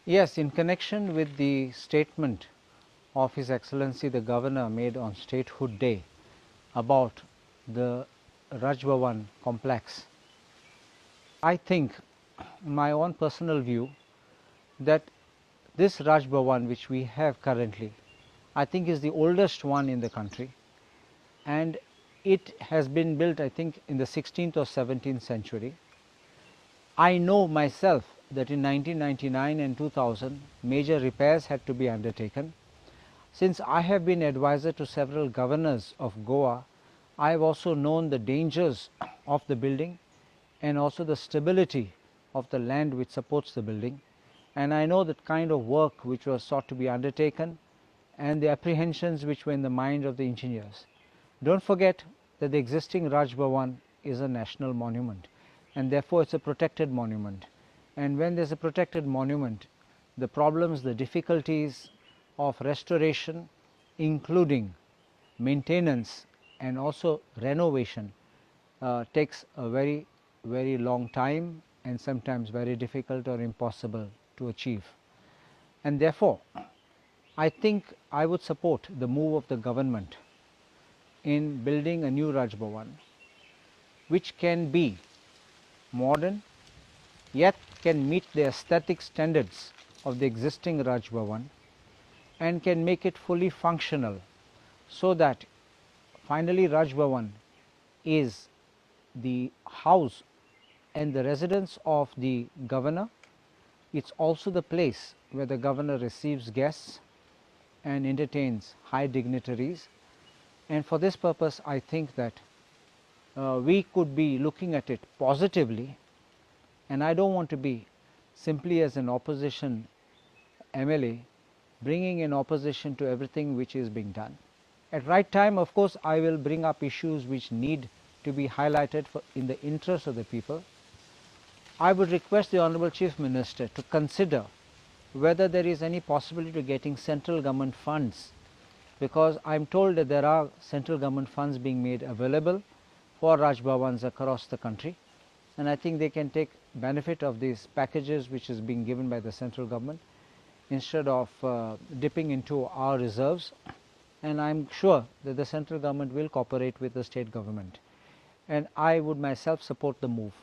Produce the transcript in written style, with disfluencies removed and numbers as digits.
Yes, in connection with the statement of His Excellency the Governor made on Statehood Day about the Raj Bhavan complex, I think, in my own personal view, that this Raj Bhavan which we have currently, I think is the oldest one in the country, and it has been built, I think, in the 16th or 17th century. I know myself that in 1999 and 2000 major repairs had to be undertaken. Since I have been advisor to several governors of Goa, I have also known the dangers of the building and also the stability of the land which supports the building, and I know that kind of work which was sought to be undertaken and the apprehensions which were in the mind of the engineers. Don't forget that the existing Raj Bhavan is a national monument, and therefore it's a protected monument, and when there's a protected monument, the problems, the difficulties of restoration, including maintenance and also renovation, takes a very long time and sometimes very difficult or impossible to achieve. And therefore, I think I would support the move of the government in building a new Raj Bhavan, which can be modern yet can meet the aesthetic standards of the existing Raj Bhavan and can make it fully functional, so that finally Raj Bhavan is the house and the residence of the governor. It's also the place where the governor receives guests and entertains high dignitaries, and for this purpose I think that we could be looking at it positively, and I don't want to be simply as an opposition MLA bringing in opposition to everything which is being done. At right time, of course, I will bring up issues which need to be highlighted in the interest of the people. I would request the Honorable Chief Minister to consider whether there is any possibility to getting central government funds, because I am told that there are central government funds being made available for Raj Bhavans across the country, and I think they can take benefit of these packages which is being given by the central government instead of dipping into our reserves, and I am sure that the central government will cooperate with the state government, and I would myself support the move.